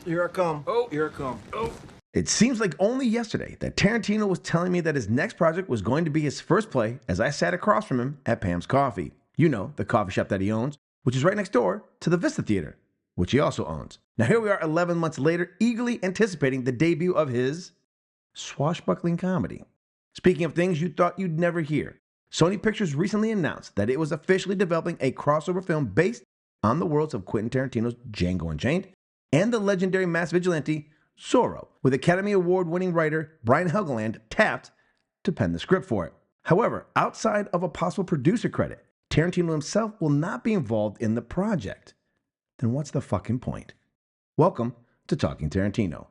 Here I come. Oh, here I come. Oh. It seems like only yesterday that Tarantino was telling me that his next project was going to be his first play as I sat across from him at Pam's Coffee. You know, the coffee shop that he owns, which is right next door to the Vista Theater, which he also owns. Now here we are 11 months later, eagerly anticipating the debut of his swashbuckling comedy. Speaking of things you thought you'd never hear, Sony Pictures recently announced that it was officially developing a crossover film based on the worlds of Quentin Tarantino's Django Unchained and the legendary mass vigilante Zorro, with Academy Award-winning writer Brian Helgeland tapped to pen the script for it. However, outside of a possible producer credit, Tarantino himself will not be involved in the project. Then what's the fucking point? Welcome to Talking Tarantino.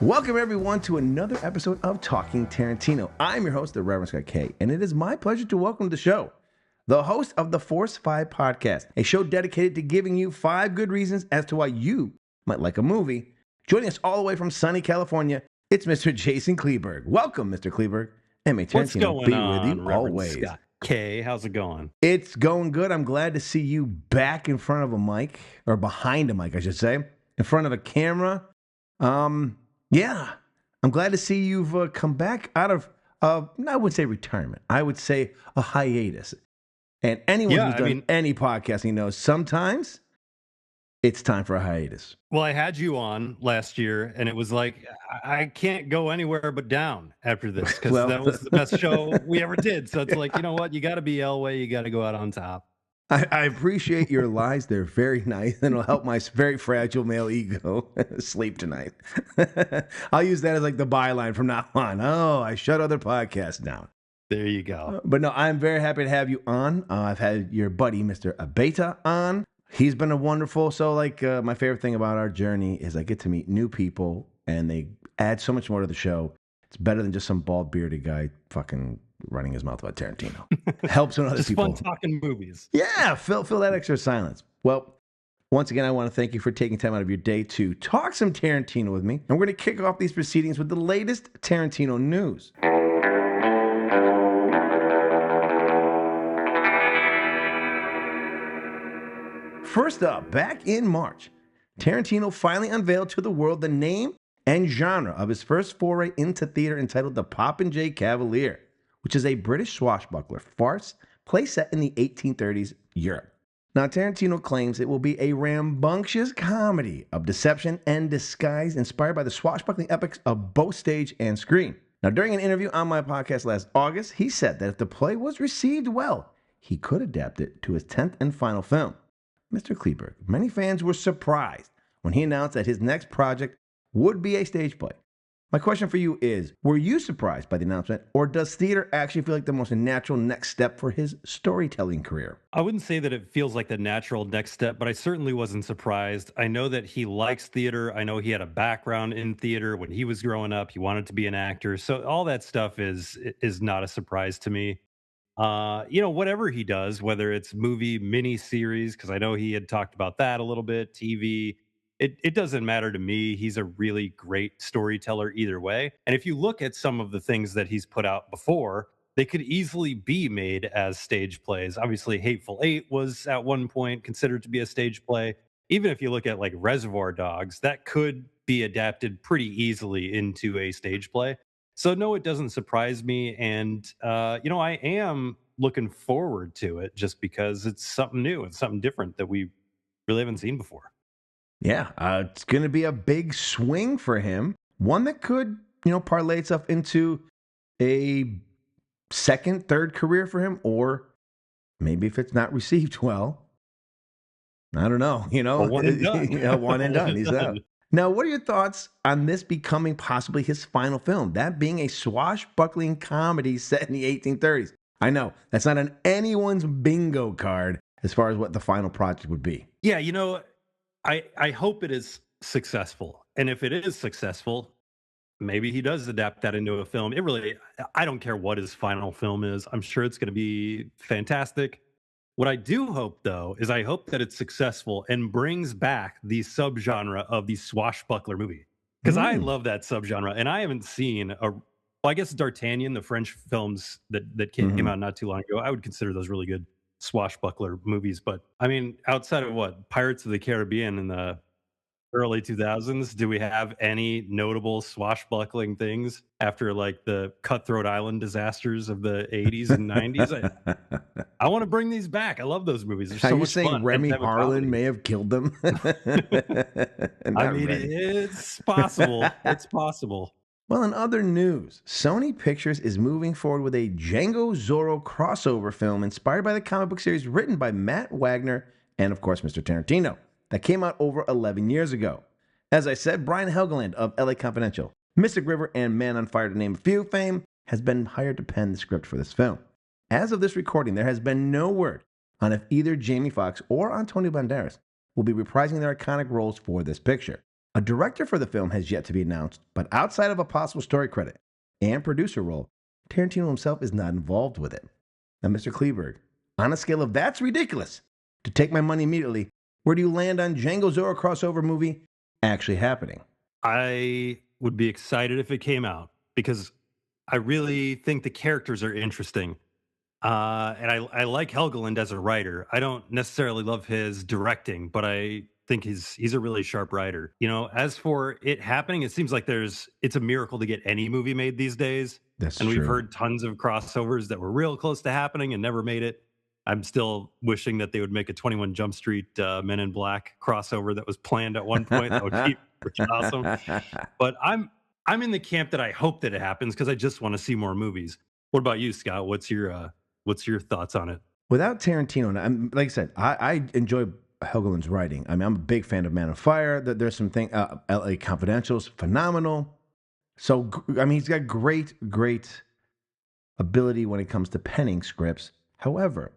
Welcome everyone to another episode of Talking Tarantino. I'm your host, the Reverend Scott K, and it is my pleasure to welcome to the show the host of the Force 5 podcast, a show dedicated to giving you 5 good reasons as to why you might like a movie. Joining us all the way from sunny California, it's Mr. Jason Kleeberg. Welcome, Mr. Kleeberg. And may Tarantino be with you Reverend always. Scott K, how's it going? It's going good. I'm glad to see you back in front of a mic, or behind a mic, I should say, in front of a camera. Yeah, I'm glad to see you've come back out of, I wouldn't say retirement. I would say a hiatus. And anyone who's done any podcasting knows sometimes it's time for a hiatus. Well, I had you on last year, and it was like, I can't go anywhere but down after this, because that was the best show we ever did. So it's like, you know what? You got to be Elway. You got to go out on top. I appreciate your lies. They're very nice, and it'll help my very fragile male ego sleep tonight. I'll use that as like the byline from now on. Oh, I shut other podcasts down. There you go. But no, I'm very happy to have you on. I've had your buddy, Mr. Abeta, on. He's been a wonderful, so like my favorite thing about our journey is I get to meet new people, and they add so much more to the show. It's better than just some bald bearded guy fucking running his mouth about Tarantino. Helps when other just people. Just fun talking movies. Yeah, fill that extra silence. Well, once again, I want to thank you for taking time out of your day to talk some Tarantino with me. And we're going to kick off these proceedings with the latest Tarantino news. First up, back in March, Tarantino finally unveiled to the world the name and genre of his first foray into theater, entitled The Popinjay Cavalier, which is a British swashbuckler farce play set in the 1830s Europe. Now, Tarantino claims it will be a rambunctious comedy of deception and disguise inspired by the swashbuckling epics of both stage and screen. Now, during an interview on my podcast last August, he said that if the play was received well, he could adapt it to his 10th and final film. Mr. Kleeberg, many fans were surprised when he announced that his next project would be a stage play. My question for you is, were you surprised by the announcement, or does theater actually feel like the most natural next step for his storytelling career? I wouldn't say that it feels like the natural next step, but I certainly wasn't surprised. I know that he likes theater. I know he had a background in theater when he was growing up. He wanted to be an actor. So all that stuff is not a surprise to me. Whatever he does, whether it's movie, mini series, because I know he had talked about that a little bit, TV, it doesn't matter to me. He's a really great storyteller either way. And if you look at some of the things that he's put out before, they could easily be made as stage plays. Obviously, Hateful Eight was at one point considered to be a stage play. Even if you look at like Reservoir Dogs, that could be adapted pretty easily into a stage play. So no, it doesn't surprise me. And, I am looking forward to it just because it's something new and something different that we really haven't seen before. Yeah, it's going to be a big swing for him. One that could, parlay itself into a second, third career for him, or maybe if it's not received well, I don't know, one and done. One and done. He's out. Now, what are your thoughts on this becoming possibly his final film? That being a swashbuckling comedy set in the 1830s. I know, that's not on anyone's bingo card as far as what the final project would be. Yeah, I hope it is successful. And if it is successful, maybe he does adapt that into a film. I don't care what his final film is. I'm sure it's going to be fantastic. What I do hope, though, is I hope that it's successful and brings back the subgenre of the swashbuckler movie, because I Mm. love that subgenre, and I haven't seen a. Well, I guess D'Artagnan, the French films that came Mhm. out not too long ago, I would consider those really good swashbuckler movies. But I mean, outside of what Pirates of the Caribbean in the early 2000s, do we have any notable swashbuckling things after like the Cutthroat Island disasters of the 80s and 90s? I want to bring these back. I love those movies. They're Are so you much fun saying and Remy to have a Harlan comedy. may have killed them? I Not mean, Remy. it's possible. It's possible. Well, in other news, Sony Pictures is moving forward with a Django Zorro crossover film inspired by the comic book series written by Matt Wagner and, of course, Mr. Tarantino, that came out over 11 years ago. As I said, Brian Helgeland of LA Confidential, Mystic River, and Man on Fire, to name a few, fame, has been hired to pen the script for this film. As of this recording, there has been no word on if either Jamie Foxx or Antonio Banderas will be reprising their iconic roles for this picture. A director for the film has yet to be announced, but outside of a possible story credit and producer role, Tarantino himself is not involved with it. Now, Mr. Kleeberg, on a scale of that's ridiculous to take my money immediately, where do you land on Django Zorro crossover movie actually happening? I would be excited if it came out because I really think the characters are interesting. And I like Helgeland as a writer. I don't necessarily love his directing, but I think he's a really sharp writer. You know, as for it happening, it seems like it's a miracle to get any movie made these days. That's And we've true. heard tons of crossovers that were real close to happening and never made it. I'm still wishing that they would make a 21 Jump Street Men in Black crossover that was planned at one point. That would be freaking awesome. But I'm in the camp that I hope that it happens because I just want to see more movies. What about you, Scott? What's your thoughts on it? Without Tarantino, and like I said, I enjoy Helgeland's writing. I mean, I'm a big fan of Man on Fire. There's some thing, L.A. Confidential's phenomenal. So, I mean, he's got great ability when it comes to penning scripts. However,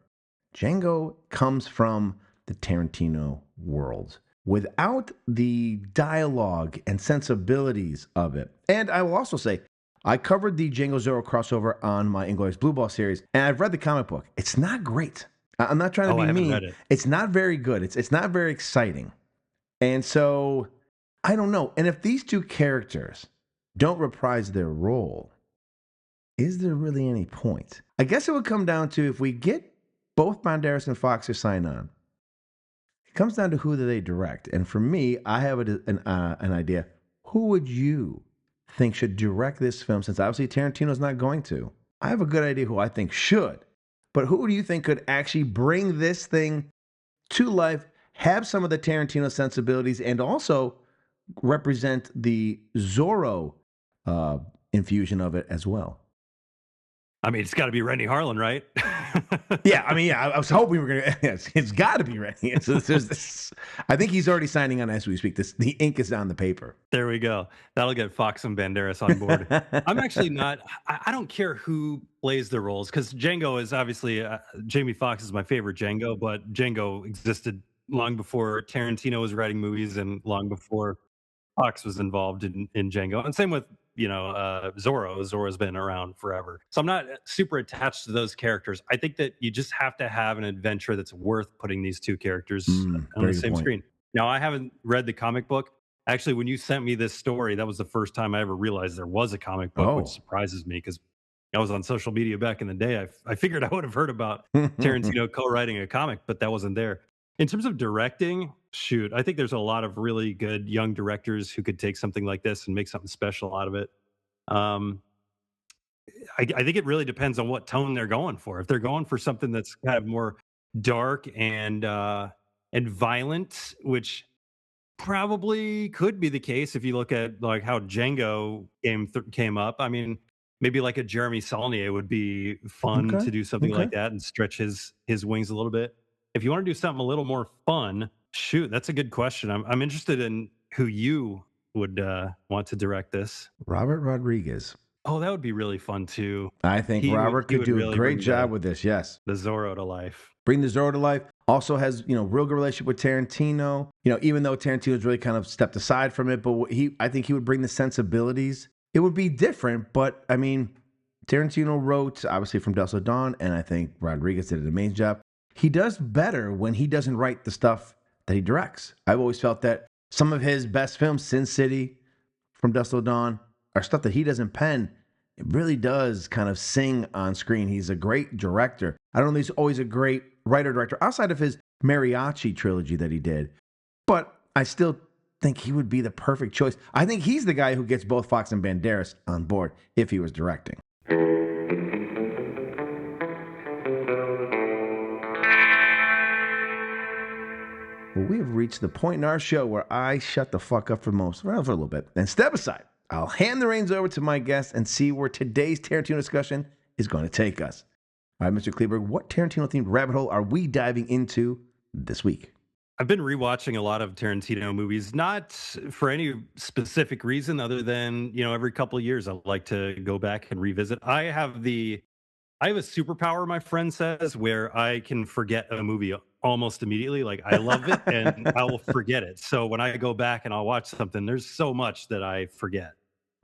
Django comes from the Tarantino world without the dialogue and sensibilities of it. And I will also say, I covered the Django Zorro crossover on my Inglourious Blue Ball series, and I've read the comic book. It's not great. I'm not trying to be I haven't mean. read it. It's not very good. It's not very exciting. And so, I don't know. And if these two characters don't reprise their role, is there really any point? I guess it would come down to if we get both Banderas and Fox to sign on, it comes down to who do they direct. And for me, I have an idea. Who would you think should direct this film? Since obviously Tarantino's not going to. I have a good idea who I think should. But who do you think could actually bring this thing to life, have some of the Tarantino sensibilities, and also represent the Zorro infusion of it as well? I mean, it's got to be Rennie Harlan, right? Yeah, I mean, yeah, I was hoping we were going to. Yes, it's got to be ready. I think he's already signing on as we speak. The ink is on the paper. There we go. That'll get Fox and Banderas on board. I'm actually not. I don't care who plays the roles because Django is obviously Jamie Foxx is my favorite Django, but Django existed long before Tarantino was writing movies and long before Fox was involved in Django, and same with Zorro. Zorro's been around forever, so I'm not super attached to those characters. I think that you just have to have an adventure that's worth putting these two characters on the Very good same point. screen. Now, I haven't read the comic book. Actually, when you sent me this story, that was the first time I ever realized there was a comic book, which Oh. surprises me because I was on social media back in the day. I figured I would have heard about Tarantino co-writing a comic, but that wasn't there. In terms of directing, shoot, I think there's a lot of really good young directors who could take something like this and make something special out of it. Um, I think it really depends on what tone they're going for. If they're going for something that's kind of more dark and violent, which probably could be the case if you look at like how Django came up. I mean, maybe like a Jeremy Saulnier would be fun Okay, to do something okay. like that and stretch his wings a little bit. If you want to do something a little more fun, shoot, that's a good question. I'm interested in who you would want to direct this. Robert Rodriguez. Oh, that would be really fun too. I think He Robert he could would do a really great bring job with this. Yes. the Zorro to life. Bring the Zorro to life. Also has, real good relationship with Tarantino. Even though Tarantino's really kind of stepped aside from it, but I think he would bring the sensibilities. It would be different, but I mean, Tarantino wrote obviously from Dusk Till Dawn, and I think Rodriguez did an amazing job. he does better when he doesn't write the stuff that he directs. I've always felt that some of his best films, Sin City, From Dusk Till Dawn, are stuff that he doesn't pen. It really does kind of sing on screen. He's a great director. I don't know if he's always a great writer-director outside of his Mariachi trilogy that he did, but I still think he would be the perfect choice. I think he's the guy who gets both Fox and Banderas on board if he was directing. Well, we have reached the point in our show where I shut the fuck up for a little bit, and step aside. I'll hand the reins over to my guest and see where today's Tarantino discussion is going to take us. All right, Mr. Kleeberg, what Tarantino-themed rabbit hole are we diving into this week? I've been rewatching a lot of Tarantino movies, not for any specific reason other than, every couple of years I like to go back and revisit. I have a superpower, my friend says, where I can forget a movie almost immediately. Like, I love it and I will forget it. So when I go back and I'll watch something, there's so much that I forget.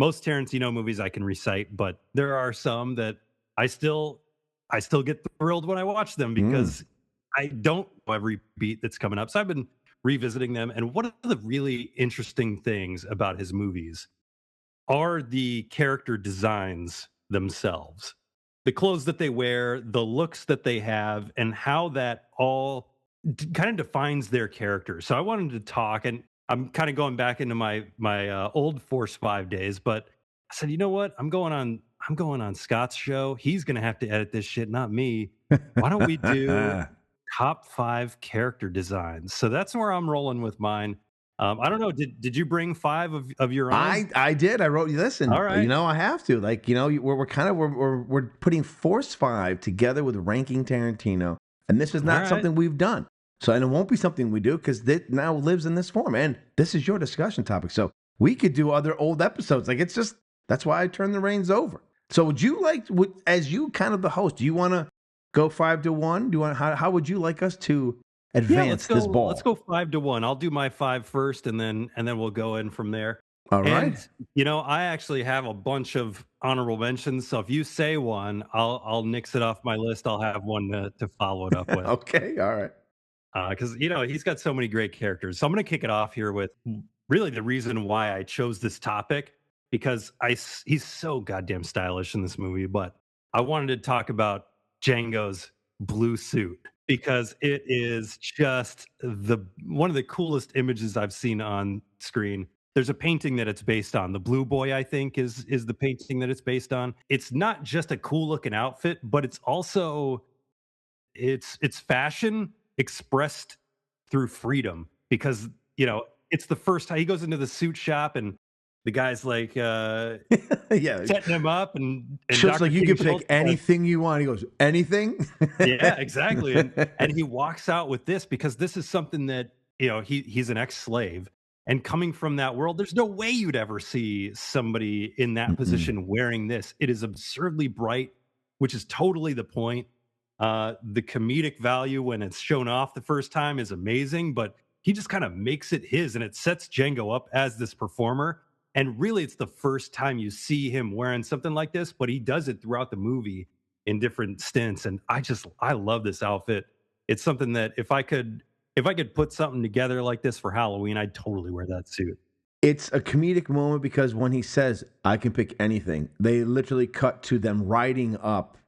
Most Tarantino movies I can recite, but there are some that I still get thrilled when I watch them because I don't know every beat that's coming up. So I've been revisiting them. And one of the really interesting things about his movies are the character designs themselves. The clothes that they wear, the looks that they have, and how that all kind of defines their character. So I wanted to talk, and I'm kind of going back into my old Force 5 days, but I said, you know what? I'm going on Scott's show. He's going to have to edit this shit, not me. Why don't we do top 5 character designs? So that's where I'm rolling with mine. I don't know. Did you bring 5 of your own? I did. I wrote. Listen, all right. I have to. Like, we're putting Force 5 together with ranking Tarantino, and this is not something we've done. So, and it won't be something we do because it now lives in this form, and this is your discussion topic. So we could do other old episodes. Like, it's just that's why I turned the reins over. So, would you as you kind of the host, do you want to go 5-1? Do you want how would you like us to advance this ball? Let's go 5-1. I'll do my 5 first, and then we'll go in from there. All right. And, I actually have a bunch of honorable mentions. So if you say one, I'll nix it off my list. I'll have one to follow it up with. Okay. All right. Because he's got so many great characters. So I'm going to kick it off here with really the reason why I chose this topic, because he's so goddamn stylish in this movie. But I wanted to talk about Django's blue suit, because it is just one of the coolest images I've seen on screen. There's a painting that it's based on. The Blue Boy, I think, is the painting that it's based on. It's not just a cool looking outfit, but it's also it's fashion expressed through freedom, because it's the first time he goes into the suit shop and the guy's like setting him up, and Schultz like, you can pick anything you want. He goes, anything? Yeah, exactly. And he walks out with this because this is something that, he's an ex-slave, and coming from that world, there's no way you'd ever see somebody in that position wearing this. It is absurdly bright, which is totally the point. The comedic value when it's shown off the first time is amazing, but he just kind of makes it his, and it sets Django up as this performer. And really, it's the first time you see him wearing something like this, but he does it throughout the movie in different stints. And I love this outfit. It's something that if I could put something together like this for Halloween, I'd totally wear that suit. It's a comedic moment because when he says, I can pick anything, they literally cut to them riding up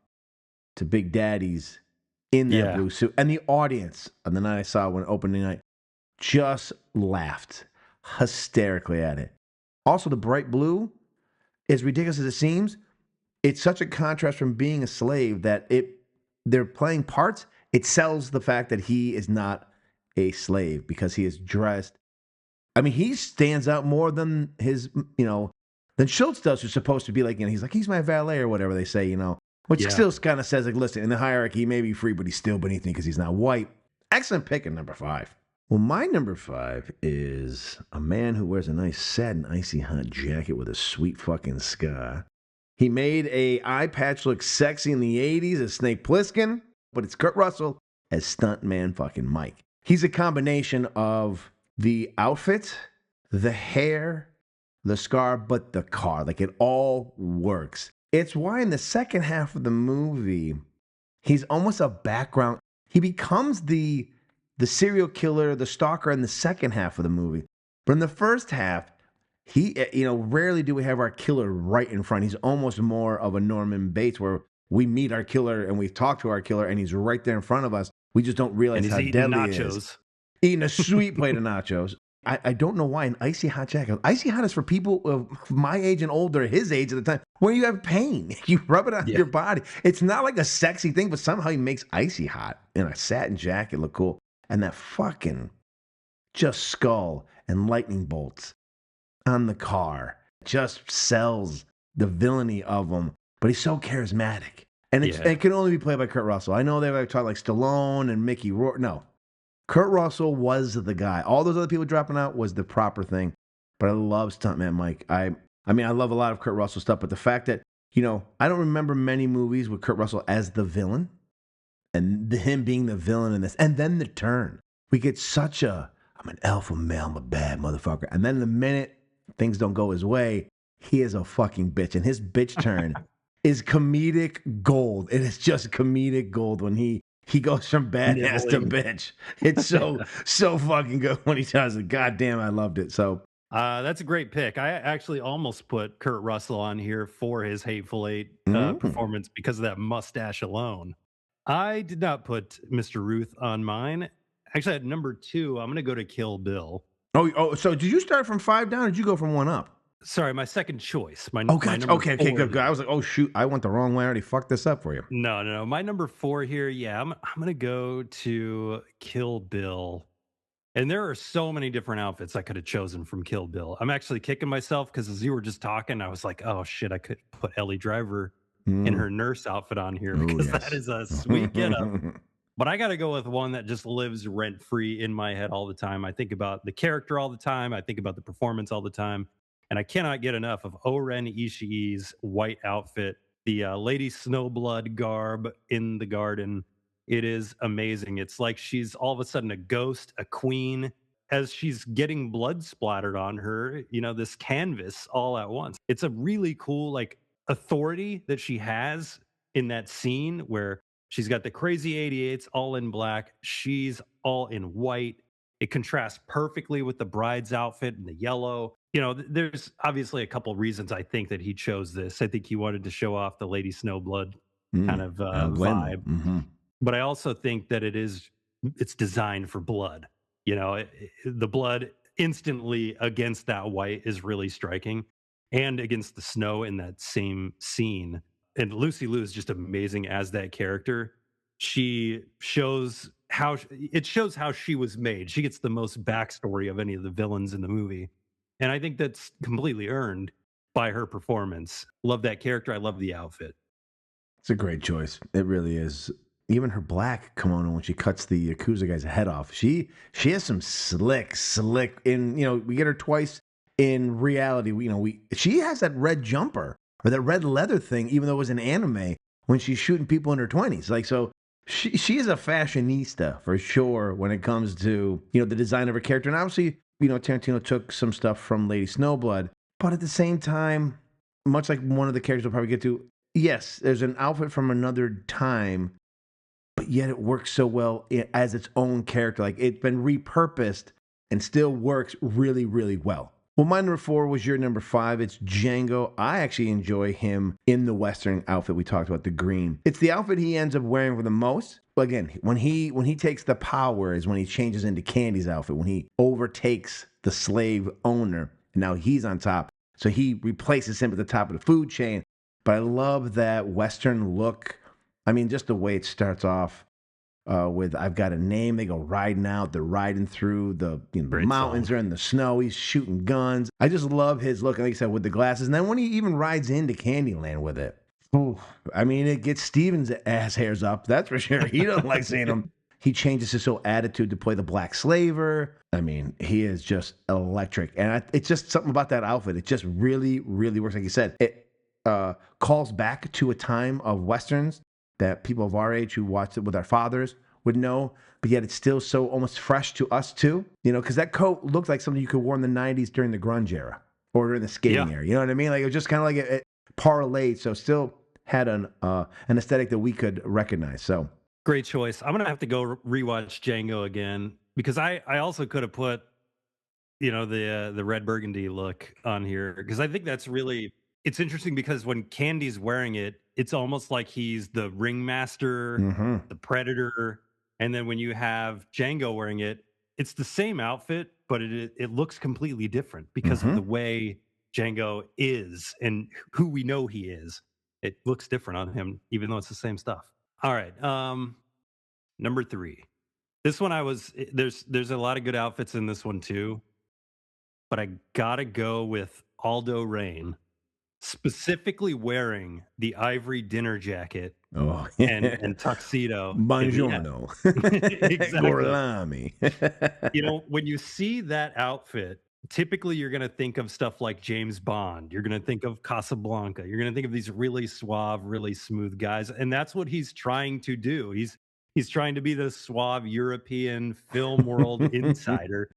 to Big Daddy's in their blue suit. And the audience, on the night I saw when opening night, just laughed hysterically at it. Also, the bright blue, as ridiculous as it seems, it's such a contrast from being a slave that they're playing parts. It sells the fact that he is not a slave because he is dressed. I mean, he stands out more than than Schultz does, who's supposed to be like, he's my valet or whatever they say, which still kind of says, like, listen, in the hierarchy, he may be free, but he's still beneath me because he's not white. Excellent pick at number 5. Well, my number 5 is a man who wears a nice satin icy hot jacket with a sweet fucking scar. He made a eye patch look sexy in the 80s as Snake Plissken, but it's Kurt Russell as stuntman fucking Mike. He's a combination of the outfit, the hair, the scar, but the car. Like, it all works. It's why in the second half of the movie, he's almost a background. He becomes the serial killer, the stalker in the second half of the movie. But in the first half, he, rarely do we have our killer right in front. He's almost more of a Norman Bates where we meet our killer and we talk to our killer and he's right there in front of us. We just don't realize And he's how eating deadly he nachos. is. Eating a sweet plate of nachos. I don't know why an icy hot jacket. Icy hot is for people of my age and older, his age at the time, where you have pain. You rub it on your body. It's not like a sexy thing, but somehow he makes icy hot in a satin jacket look cool. And that fucking just skull and lightning bolts on the car just sells the villainy of him. But he's so charismatic. And it can only be played by Kurt Russell. I know they've talked like Stallone and Mickey Rourke. No. Kurt Russell was the guy. All those other people dropping out was the proper thing. But I love Stuntman Mike. I love a lot of Kurt Russell stuff. But the fact that, I don't remember many movies with Kurt Russell as the villain. And him being the villain in this. And then the turn. We get such I'm an alpha male. I'm a bad motherfucker. And then the minute things don't go his way, he is a fucking bitch. And his bitch turn is comedic gold. It is just comedic gold when he goes from badass to bitch. It's so fucking good when he does it. God damn, I loved it. So that's a great pick. I actually almost put Kurt Russell on here for his Hateful Eight performance because of that mustache alone. I did not put Mr. Ruth on mine. Actually, at number 2, I'm going to go to Kill Bill. Oh, so did you start from 5 down or did you go from 1 up? Sorry, my second choice. My okay, good. I was like, oh shoot, I went the wrong way. I already fucked this up for you. No. My number 4 here, I'm gonna go to Kill Bill. And there are so many different outfits I could have chosen from Kill Bill. I'm actually kicking myself because as you were just talking, I was like, oh shit, I could put Ellie Driver in her nurse outfit on here because that is a sweet getup. But I got to go with one that just lives rent free in my head all the time. I think about the character all the time. I think about the performance all the time. And I cannot get enough of O-Ren Ishii's white outfit, the Lady Snowblood garb in the garden. It is amazing. It's like she's all of a sudden a ghost, a queen, as she's getting blood splattered on her, this canvas all at once. It's a really cool, authority that she has in that scene where she's got the crazy 88s all in black. She's all in white. It contrasts perfectly with the bride's outfit in the yellow. There's obviously a couple reasons I think that he chose this. I think he wanted to show off the Lady Snowblood kind of vibe. Mm-hmm. But I also think that it's designed for blood. The blood instantly against that white is really striking, and against the snow in that same scene. And Lucy Liu is just amazing as that character. She shows how she was made. She gets the most backstory of any of the villains in the movie. And I think that's completely earned by her performance. Love that character. I love the outfit. It's a great choice. It really is. Even her black kimono when she cuts the Yakuza guy's head off. She has some slick in, we get her twice in reality. She has that red jumper or that red leather thing, even though it was an anime, when she's shooting people in her 20s. So she is a fashionista for sure when it comes to, the design of her character. And obviously, Tarantino took some stuff from Lady Snowblood, but at the same time, much like one of the characters we'll probably get to, yes, there's an outfit from another time, but yet it works so well as its own character. Like it's been repurposed and still works really, really well. Well, my number 4 was your number 5. It's Django. I actually enjoy him in the Western outfit we talked about, the green. It's the outfit he ends up wearing for the most. But again, when he takes the power is when he changes into Candy's outfit, when he overtakes the slave owner, and now he's on top. So he replaces him at the top of the food chain. But I love that Western look. I mean, just the way it starts off with I've got a name. They go riding out. They're riding through the mountains. Are in the snow. He's shooting guns. I just love his look, like I said, with the glasses. And then when he even rides into Candyland with it, I mean, it gets Steven's ass hairs up. That's for sure. He doesn't like seeing him. He changes his whole attitude to play the black slaver. I mean, he is just electric. And it's just something about that outfit. It just really, really works. Like you said, it calls back to a time of Westerns that people of our age who watched it with our fathers would know, but yet it's still so almost fresh to us too, because that coat looked like something you could wear in the 90s during the grunge era or during the skating era. You know what I mean? Like it was just kind of like it parlayed, so still had an aesthetic that we could recognize. So Great choice. I'm gonna have to go rewatch Django again because I also could have put the red burgundy look on here because I think that's really it's interesting because when Candy's wearing it, it's almost like he's the ringmaster, Hmm. the predator, and then when you have Django wearing it, it's the same outfit, but it looks completely different because of Hmm. the way Django is and who we know he is. It looks different on him, even though it's the same stuff. All right, number 3. This one I was there's a lot of good outfits in this one too, but I gotta go with Aldo Rain, specifically wearing the ivory dinner jacket Oh, and tuxedo. And yeah, buongiorno, exactly. gorlami. When you see that outfit, typically you're gonna think of stuff like James Bond. You're gonna think of Casablanca. You're gonna think of these really suave, really smooth guys, and that's what he's trying to do. He's trying to be the suave European film world insider,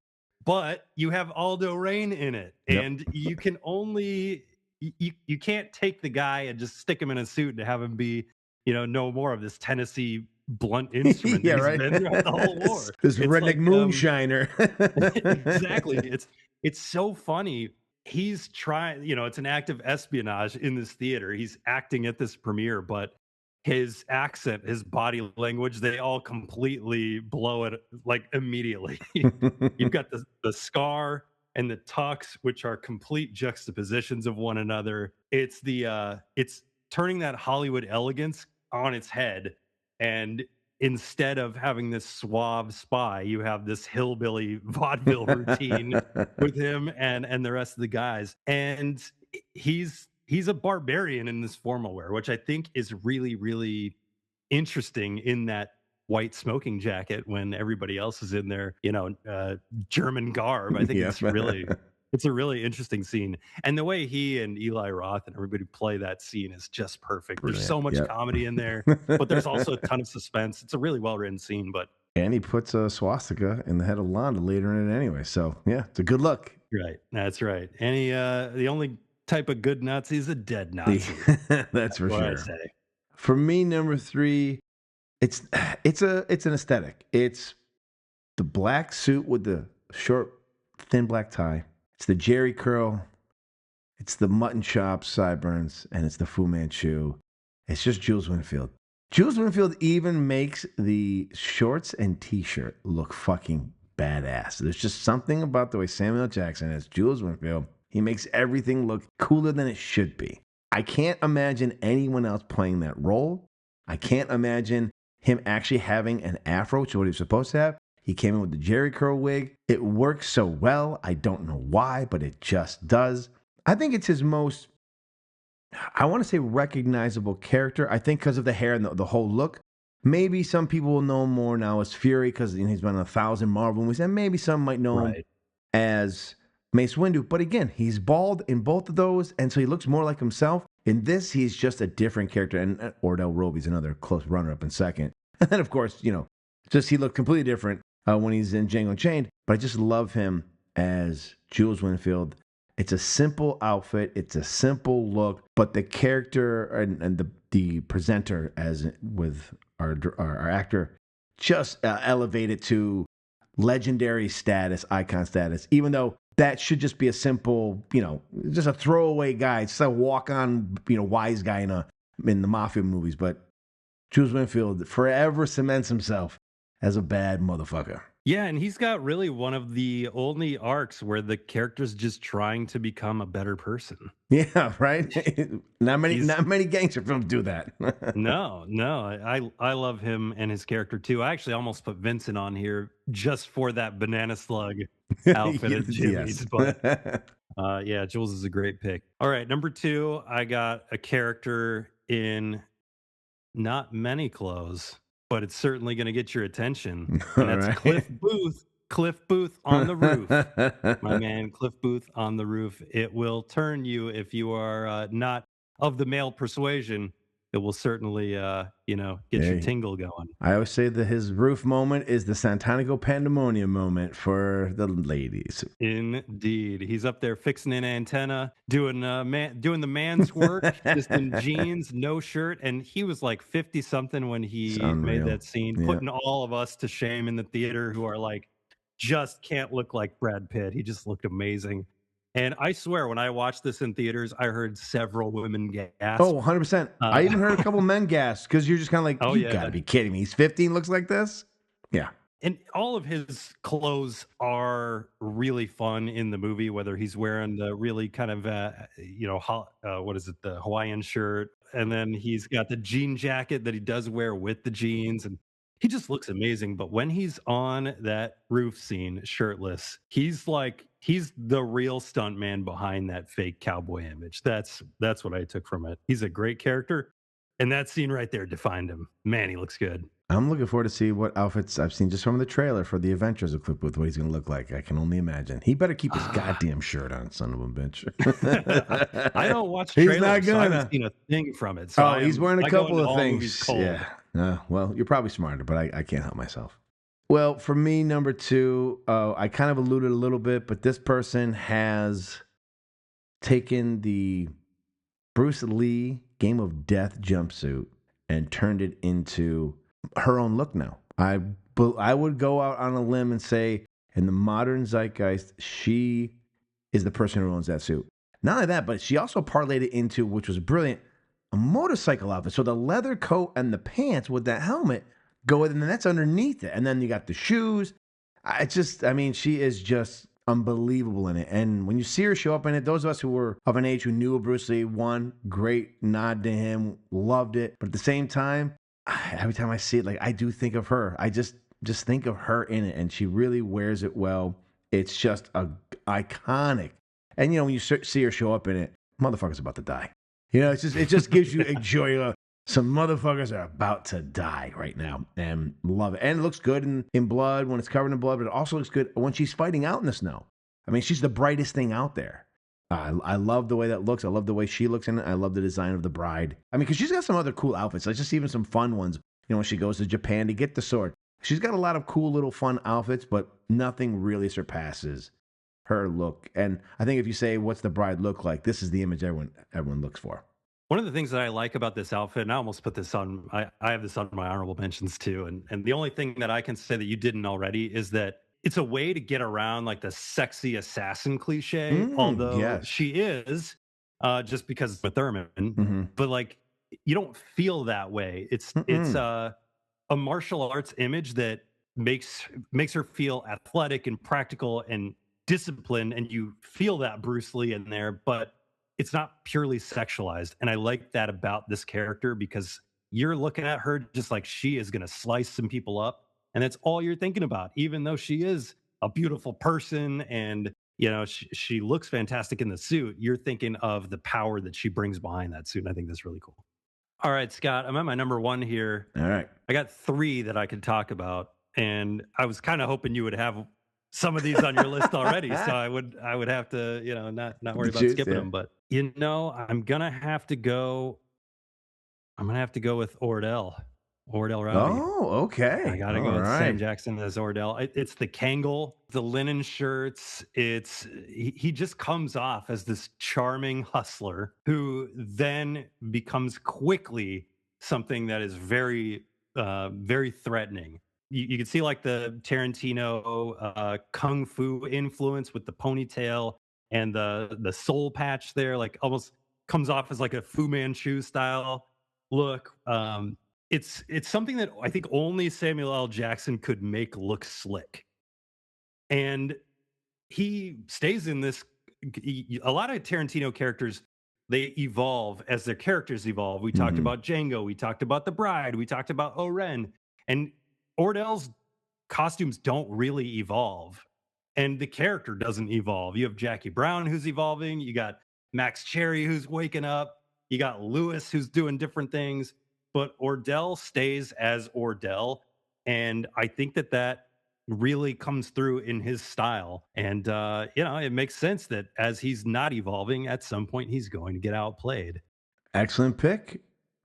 but you have Aldo Rain in it, Yep. and you can only you can't take the guy and just stick him in a suit and have him be, no more of this Tennessee blunt instrument that Yeah, he's right. been throughout the whole war. This It's redneck like, moonshiner. exactly. It's so funny. He's trying, it's an act of espionage in this theater. He's acting at this premiere, but his accent, his body language, they all completely blow it like immediately. You've got the scar and the tux, which are complete juxtapositions of one another. It's turning that Hollywood elegance on its head. And instead of having this suave spy, you have this hillbilly vaudeville routine with him and the rest of the guys. And he's a barbarian in this formal wear, which I think is really, really interesting in that white smoking jacket when everybody else is in their, German garb. I think Yeah. it's a really interesting scene. And the way he and Eli Roth and everybody play that scene is just perfect. There's Brilliant. so much Yep. comedy in there, but there's also a ton of suspense. It's a really well written scene, but And he puts a swastika in the head of Londa later in it anyway. So yeah, it's a good look. right. That's right. The only type of good Nazi is a dead Nazi. That's for What I sure. say. For me, number 3, it's an aesthetic. It's the black suit with the short, thin black tie. It's the Jerry curl. It's the mutton chops, sideburns, and it's the Fu Manchu. It's just Jules Winfield. Jules Winfield even makes the shorts and t-shirt look fucking badass. There's just something about the way Samuel L. Jackson as Jules Winfield. He makes everything look cooler than it should be. I can't imagine anyone else playing that role. I can't imagine him actually having an afro, which is what he was supposed to have. He came in with the Jerry curl wig. It works so well. I don't know why, but it just does. I think it's his most, I want to say, recognizable character. I think because of the hair and the whole look. Maybe some people will know him more now as Fury because he's been in 1,000 Marvel movies, and maybe some might know him Right. as Mace Windu. But again, he's bald in both of those, and so he looks more like himself. In this, he's just a different character, and Ordell Roby's another close runner-up in second. And then, of course, just he looked completely different when he's in Django Unchained. But I just love him as Jules Winfield. It's a simple outfit. It's a simple look, but the character and the presenter, as with our actor, just elevated to legendary status, icon status. Even though that should just be a simple, just a throwaway guy, just a walk-on, wise guy in the mafia movies. But Jules Winfield forever cements himself as a bad motherfucker. Yeah, and he's got really one of the only arcs where the character's just trying to become a better person. Yeah, right. not He's many gangster films do that. no, I love him and his character too. I actually almost put Vincent on here just for that banana slug outfit at Jimmy's, Yes. but yeah, Jules is a great pick. All right, number 2, I got a character in not many clothes, but it's certainly going to get your attention, and All that's right. Cliff Booth. Cliff Booth on the roof. My man, Cliff Booth on the roof. It will turn you if you are not of the male persuasion. it will certainly, get your Hey, tingle going. I always say that his roof moment is the Santanico Pandemonium moment for the ladies. Indeed, he's up there fixing an antenna, doing the man's work, just in jeans, no shirt, and he was like 50 something when It's he made unreal. that scene, Yeah. putting all of us to shame in the theater who are like, just can't look like Brad Pitt. He just looked amazing. And I swear, when I watched this in theaters, I heard several women Oh, gasp. 100%. Uh, I even heard a couple men gasp because you're just kind of like, oh you got to yeah, be kidding me. He's 15, looks like this. Yeah. and all of his clothes are really fun in the movie, whether he's wearing the really kind of, what is it, the Hawaiian shirt, and then he's got the jean jacket that he does wear with the jeans, and he just looks amazing. But when he's on that roof scene shirtless, he's the real stunt man behind that fake cowboy image. That's what I took from it. He's a great character, and that scene right there defined him. Man, he looks good. I'm looking forward to see what outfits I've seen just from the trailer for the Adventures equipped with what he's going to look like. I can only imagine. He better keep his goddamn shirt on, son of a bitch. I don't watch He's not trailers, so I haven't gonna. seen a thing from it. So Oh, he's wearing a I go couple into of all movies things. cold. Yeah. Well, you're probably smarter, but I can't help myself. Well, for me, number two, I kind of alluded a little bit, but this person has taken the Bruce Lee Game of Death jumpsuit and turned it into her own look now. I would go out on a limb and say, in the modern zeitgeist, she is the person who owns that suit. Not only that, but she also parlayed it into, which was brilliant, a motorcycle outfit. So the leather coat and the pants with that helmet go with, and then that's underneath it. And then you got the shoes. She is just unbelievable in it. And when you see her show up in it, those of us who were of an age who knew of Bruce Lee, one, great nod to him, loved it. But at the same time, every time I see it, like I do think of her. I just think of her in it, and she really wears it well. It's just iconic. And when you see her show up in it, motherfucker's about to die. It just gives you a joy. Some motherfuckers are about to die right now, and love it. And it looks good in blood when it's covered in blood, but it also looks good when she's fighting out in the snow. I mean, she's the brightest thing out there. I love the way that looks. I love the way she looks in it. I love the design of the bride. I mean, because she's got some other cool outfits. Like just even some fun ones. When she goes to Japan to get the sword. She's got a lot of cool little fun outfits, but nothing really surpasses her look. And I think if you say, what's the bride look like? This is the image everyone looks for. One of the things that I like about this outfit, and I almost put this on, I have this on my honorable mentions too. And the only thing that I can say that you didn't already is that it's a way to get around like the sexy assassin cliche, although Yes. she is, just because it's a Thurman, Mm-hmm. but like you don't feel that way. It's a martial arts image that makes her feel athletic and practical and disciplined, and you feel that Bruce Lee in there, but it's not purely sexualized. And I like that about this character because you're looking at her just like she is going to slice some people up, and that's all you're thinking about, even though she is a beautiful person and she looks fantastic in the suit. You're thinking of the power that she brings behind that suit, and I think that's really cool. All right, Scott, I'm at my number one here. All right. I got three that I could talk about, and I was kind of hoping you would have some of these on your list already, so I would have to, not worry about skipping them. But I'm gonna have to go. I'm gonna have to go with Ordell Rowdy. Oh, okay. I gotta All go with Sam right. Jackson as Ordell. It's the Kangol, the linen shirts. He just comes off as this charming hustler who then becomes quickly something that is very, very threatening. You can see like the Tarantino kung fu influence with the ponytail and the soul patch there, like almost comes off as like a Fu Manchu style look. It's something that I think only Samuel L. Jackson could make look slick. And he stays in this. A lot of Tarantino characters, they evolve as their characters evolve. We talked about Django, we talked about the bride, we talked about Oren, and Ordell's costumes don't really evolve, and the character doesn't evolve. You have Jackie Brown who's evolving, you got Max Cherry who's waking up, you got Lewis who's doing different things, but Ordell stays as Ordell, and I think that really comes through in his style. And it makes sense that as he's not evolving, at some point he's going to get outplayed. Excellent pick.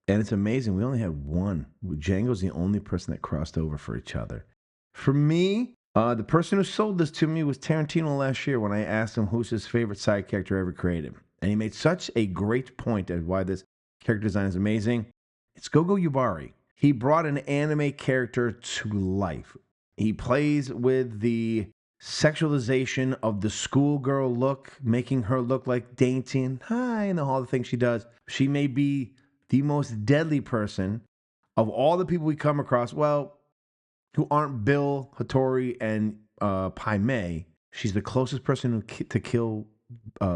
And it's amazing. We only had one. Django's the only person that crossed over for each other. For me, the person who sold this to me was Tarantino last year when I asked him who's his favorite side character ever created. And he made such a great point as why this character design is amazing. It's Gogo Yubari. He brought an anime character to life. He plays with the sexualization of the schoolgirl look, making her look like dainty and hi, and all the things she does. She may be the most deadly person of all the people we come across. Well, who aren't Bill, Hattori, and Pai Mei. She's the closest person to kill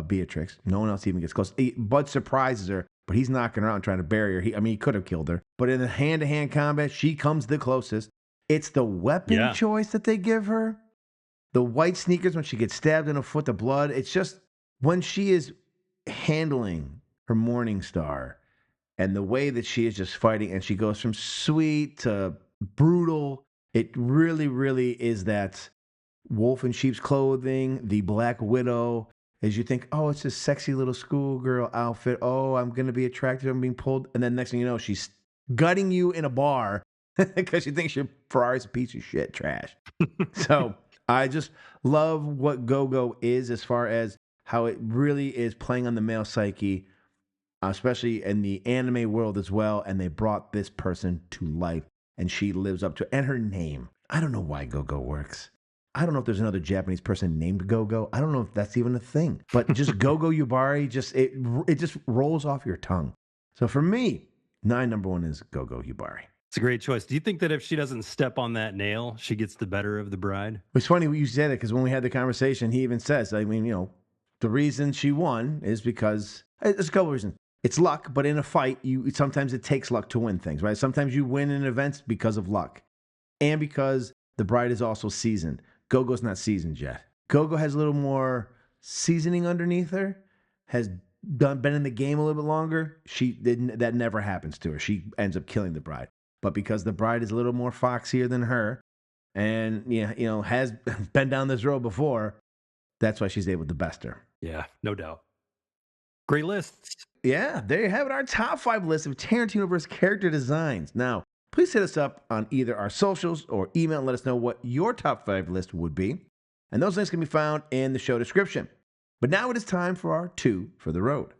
Beatrix. No one else even gets close. Bud surprises her, but he's knocking her out and trying to bury her. He could have killed her. But in the hand-to-hand combat, she comes the closest. It's the weapon choice that they give her. The white sneakers when she gets stabbed in the foot, the blood. It's just when she is handling her Morning Star and the way that she is just fighting, and she goes from sweet to brutal. It really, really is that wolf in sheep's clothing, the Black Widow, as you think, oh, it's a sexy little schoolgirl outfit. Oh, I'm going to be attracted. I'm being pulled. And then next thing you know, she's gutting you in a bar because she thinks your Ferrari's a piece of shit trash. So I just love what Gogo is as far as how it really is playing on the male psyche, especially in the anime world as well. And they brought this person to life. And she lives up to it. And her name. I don't know why Gogo works. I don't know if there's another Japanese person named Gogo. I don't know if that's even a thing. But just Gogo Yubari, it just rolls off your tongue. So for me, number one is Gogo Yubari. It's a great choice. Do you think that if she doesn't step on that nail, she gets the better of the bride? It's funny you said it because when we had the conversation, he even says, the reason she won is because, there's a couple of reasons. It's luck, but in a fight, sometimes it takes luck to win things, right? Sometimes you win in events because of luck. And because the bride is also seasoned. Gogo's not seasoned yet. Gogo has a little more seasoning underneath her, has been in the game a little bit longer. That never happens to her. She ends up killing the bride. But because the bride is a little more foxier than her and has been down this road before, that's why she's able to best her. Yeah, no doubt. Great lists. Yeah, there you have it, our top 5 list of Tarantinoverse character designs. Now, please hit us up on either our socials or email and let us know what your top 5 list would be. And those links can be found in the show description. But now it is time for our 2 for the road.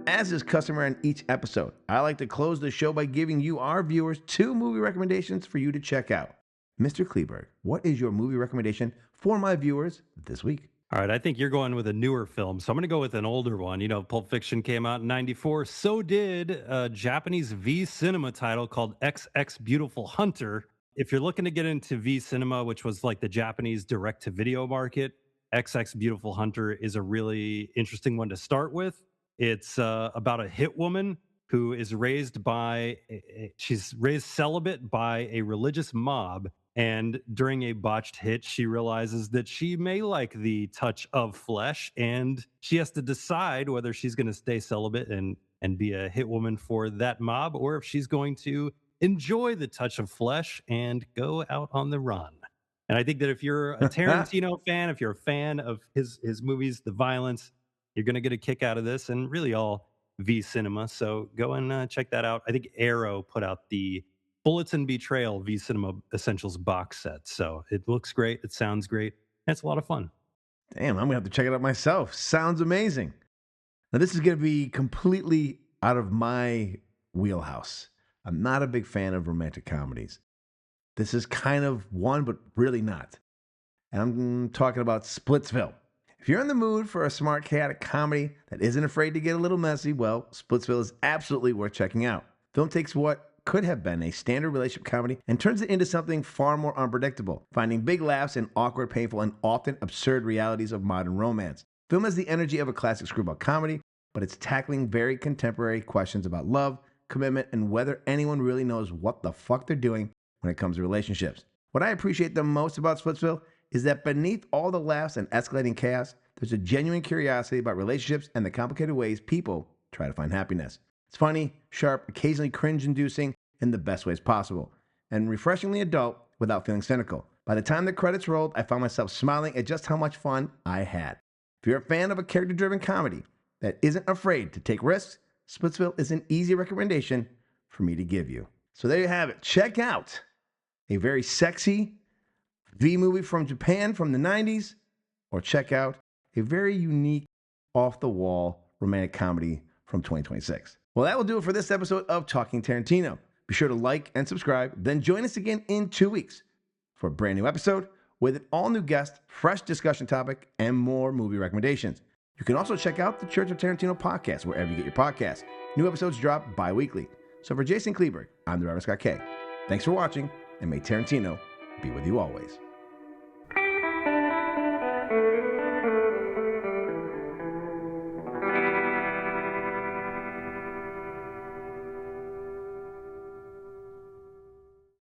As is customary in each episode, I like to close the show by giving you, our viewers, 2 movie recommendations for you to check out. Mr. Kleeberg, what is your movie recommendation for my viewers this week? All right, I think you're going with a newer film, so I'm going to go with an older one. Pulp Fiction came out in 94. So did a Japanese V cinema title called XX Beautiful Hunter. If you're looking to get into V cinema, which was like the Japanese direct-to-video market, XX Beautiful Hunter is a really interesting one to start with. It's about a hit woman who is raised she's raised celibate by a religious mob. And during a botched hit, she realizes that she may like the touch of flesh, and she has to decide whether she's going to stay celibate and be a hit woman for that mob, or if she's going to enjoy the touch of flesh and go out on the run. And I think that if you're a Tarantino fan, if you're a fan of his movies, the violence, you're going to get a kick out of this, and really all V cinema. So go and check that out. I think Arrow put out the Bullets and Betrayal V Cinema Essentials box set. So it looks great. It sounds great. And it's a lot of fun. Damn, I'm going to have to check it out myself. Sounds amazing. Now, this is going to be completely out of my wheelhouse. I'm not a big fan of romantic comedies. This is kind of one, but really not. And I'm talking about Splitsville. If you're in the mood for a smart, chaotic comedy that isn't afraid to get a little messy, well, Splitsville is absolutely worth checking out. The film takes what could have been a standard relationship comedy and turns it into something far more unpredictable, finding big laughs in awkward, painful, and often absurd realities of modern romance. The film has the energy of a classic screwball comedy, but it's tackling very contemporary questions about love, commitment, and whether anyone really knows what the fuck they're doing when it comes to relationships. What I appreciate the most about Splitsville is that beneath all the laughs and escalating chaos, there's a genuine curiosity about relationships and the complicated ways people try to find happiness. It's funny, sharp, occasionally cringe-inducing in the best ways possible, and refreshingly adult without feeling cynical. By the time the credits rolled, I found myself smiling at just how much fun I had. If you're a fan of a character-driven comedy that isn't afraid to take risks, Splitsville is an easy recommendation for me to give you. So there you have it. Check out a very sexy V movie from Japan from the 90s, or check out a very unique, off-the-wall romantic comedy from 2026. Well, that will do it for this episode of Talking Tarantino. Be sure to like and subscribe, then join us again in 2 weeks for a brand new episode with an all-new guest, fresh discussion topic, and more movie recommendations. You can also check out the Church of Tarantino podcast wherever you get your podcasts. New episodes drop bi-weekly. So for Jason Kleeberg, I'm the Robert Scott K. Thanks for watching, and may Tarantino be with you always.